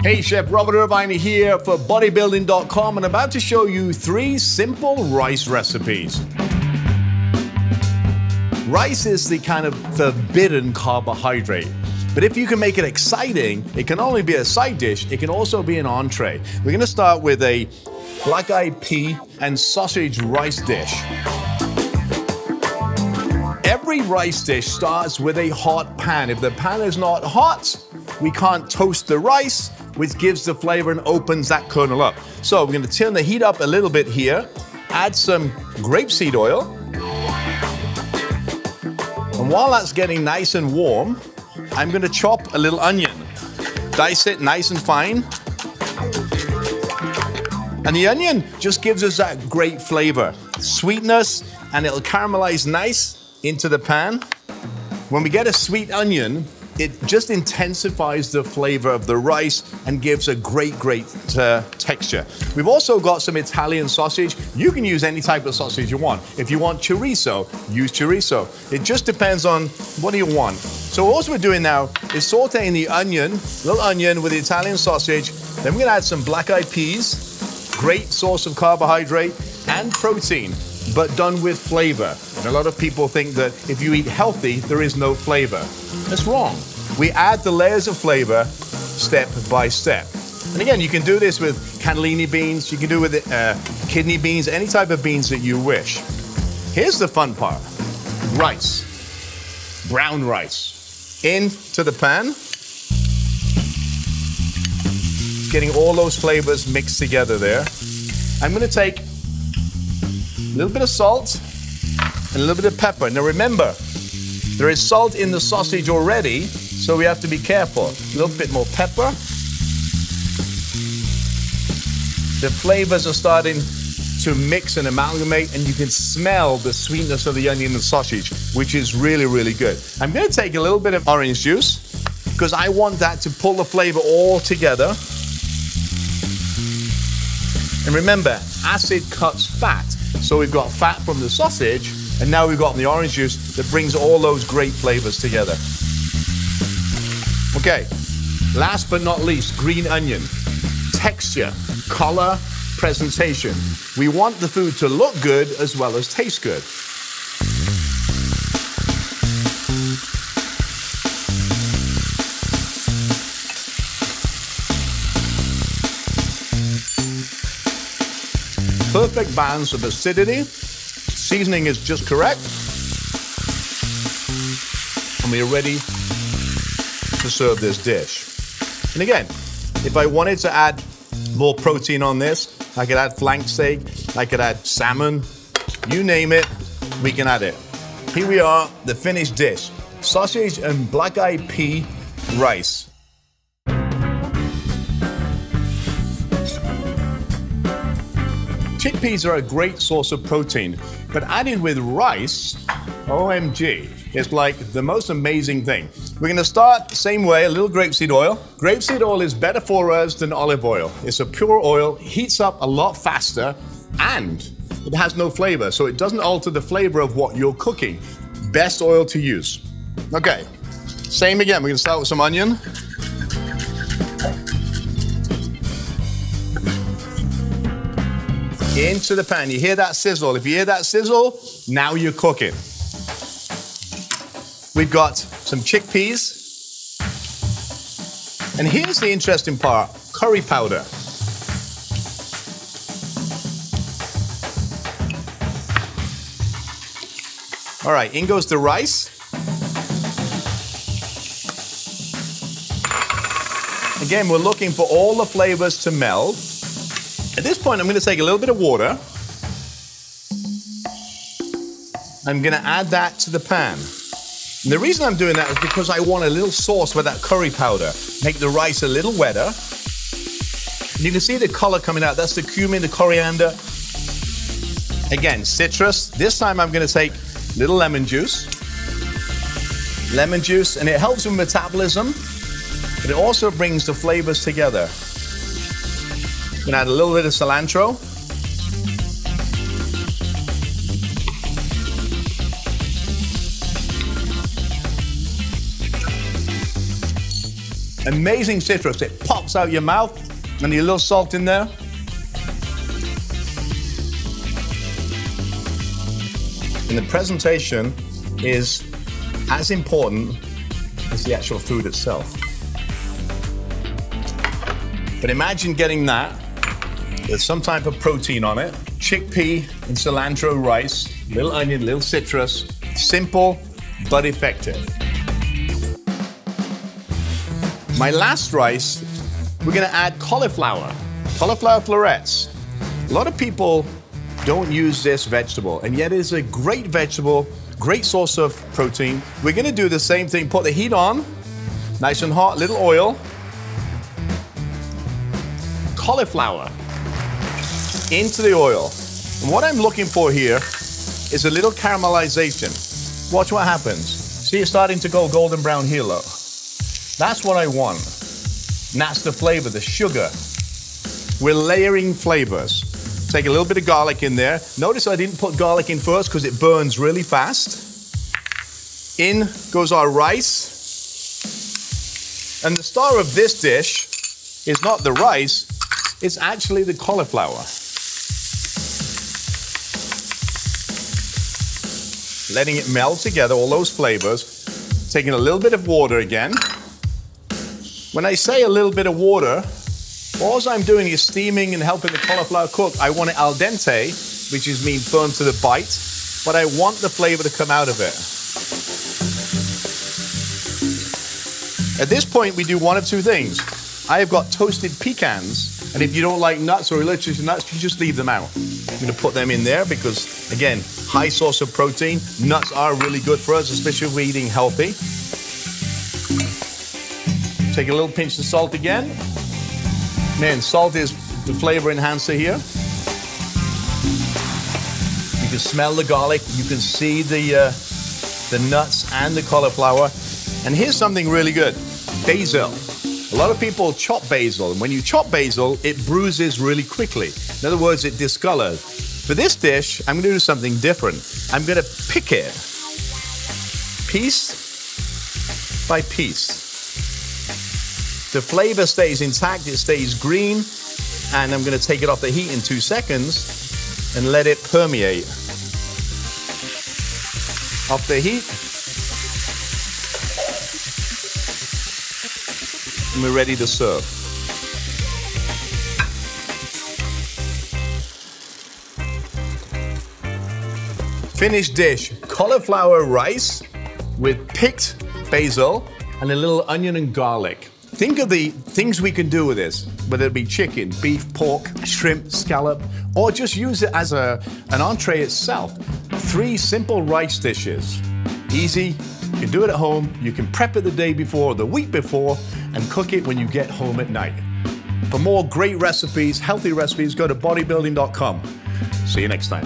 Hey, Chef Robert Irvine here for bodybuilding.com, and I'm about to show you 3 simple rice recipes. Rice is the kind of forbidden carbohydrate, but if you can make it exciting, it can only be a side dish, it can also be an entree. We're gonna start with a black-eyed pea and sausage rice dish. Every rice dish starts with a hot pan. If the pan is not hot, we can't toast the rice, which gives the flavor and opens that kernel up. So we're gonna turn the heat up a little bit here, add some grapeseed oil. And while that's getting nice and warm, I'm gonna chop a little onion. Dice it nice and fine. And the onion just gives us that great flavor, sweetness, and it'll caramelize nice into the pan. When we get a sweet onion, it just intensifies the flavor of the rice and gives a great texture. We've also got some Italian sausage. You can use any type of sausage you want. If you want chorizo, use chorizo. It just depends on what do you want. So all we're doing now is sauteing the onion, little onion with the Italian sausage. Then we're gonna add some black-eyed peas, great source of carbohydrate and protein, but done with flavor. And a lot of people think that if you eat healthy, there is no flavor. That's wrong. We add the layers of flavor step by step. And again, you can do this with cannellini beans, you can do it with kidney beans, any type of beans that you wish. Here's the fun part. Rice, brown rice, into the pan. Getting all those flavors mixed together there. I'm gonna take a little bit of salt and a little bit of pepper. Now remember, there is salt in the sausage already, so we have to be careful. A little bit more pepper. The flavors are starting to mix and amalgamate, and you can smell the sweetness of the onion and sausage, which is really, really good. I'm gonna take a little bit of orange juice, because I want that to pull the flavor all together. And remember, acid cuts fat. So we've got fat from the sausage, and now we've got the orange juice that brings all those great flavors together. Okay, last but not least, green onion. Texture, color, presentation. We want the food to look good as well as taste good. Perfect balance of acidity. Seasoning is just correct. And we are ready to serve this dish. And again, if I wanted to add more protein on this, I could add flank steak, I could add salmon, you name it, we can add it. Here we are, the finished dish. Sausage and black-eyed pea rice. Chickpeas are a great source of protein, but added with rice, OMG, it's like the most amazing thing. We're gonna start the same way, a little grapeseed oil. Grapeseed oil is better for us than olive oil. It's a pure oil, heats up a lot faster, and it has no flavor, so it doesn't alter the flavor of what you're cooking. Best oil to use. Okay, same again, we're gonna start with some onion. Into the pan. You hear that sizzle. If you hear that sizzle, now you're cooking. We've got some chickpeas. And here's the interesting part, curry powder. All right, in goes the rice. Again, we're looking for all the flavors to meld. At this point, I'm going to take a little bit of water. I'm going to add that to the pan. And the reason I'm doing that is because I want a little sauce with that curry powder. Make the rice a little wetter. And you can see the color coming out. That's the cumin, the coriander. Again, citrus. This time I'm going to take a little lemon juice. Lemon juice, and it helps with metabolism, but it also brings the flavors together. I'm gonna add a little bit of cilantro. Amazing citrus. It pops out your mouth, and a little salt in there. And the presentation is as important as the actual food itself. But imagine getting that with some type of protein on it, chickpea and cilantro rice, little onion, little citrus, simple but effective. My last rice, we're gonna add cauliflower florets. A lot of people don't use this vegetable, and yet it is a great vegetable, great source of protein. We're gonna do the same thing, put the heat on, nice and hot, little oil. Cauliflower into the oil. And what I'm looking for here is a little caramelization. Watch what happens. See, it's starting to go golden brown here, look. That's what I want. And that's the flavor, the sugar. We're layering flavors. Take a little bit of garlic in there. Notice I didn't put garlic in first because it burns really fast. In goes our rice. And the star of this dish is not the rice, it's actually the cauliflower. Letting it meld together, all those flavors. Taking a little bit of water again. When I say a little bit of water, all I'm doing is steaming and helping the cauliflower cook. I want it al dente, which is mean firm to the bite, but I want the flavor to come out of it. At this point, we do one of two things. I have got toasted pecans, and if you don't like nuts or religious nuts, you just leave them out. I'm going to put them in there because, again, high source of protein. Nuts are really good for us, especially if we're eating healthy. Take a little pinch of salt again. Man, salt is the flavor enhancer here. You can smell the garlic, you can see the nuts and the cauliflower. And here's something really good, basil. A lot of people chop basil, and when you chop basil, it bruises really quickly. In other words, it discolors. For this dish, I'm gonna do something different. I'm gonna pick it, piece by piece. The flavor stays intact, it stays green, and I'm gonna take it off the heat in 2 seconds and let it permeate. Off the heat. And we're ready to serve. Finished dish, cauliflower rice with picked basil and a little onion and garlic. Think of the things we can do with this, whether it be chicken, beef, pork, shrimp, scallop, or just use it as an entree itself. 3 simple rice dishes. Easy, you can do it at home, you can prep it the day before or the week before, and cook it when you get home at night. For more great recipes, healthy recipes, go to bodybuilding.com. See you next time.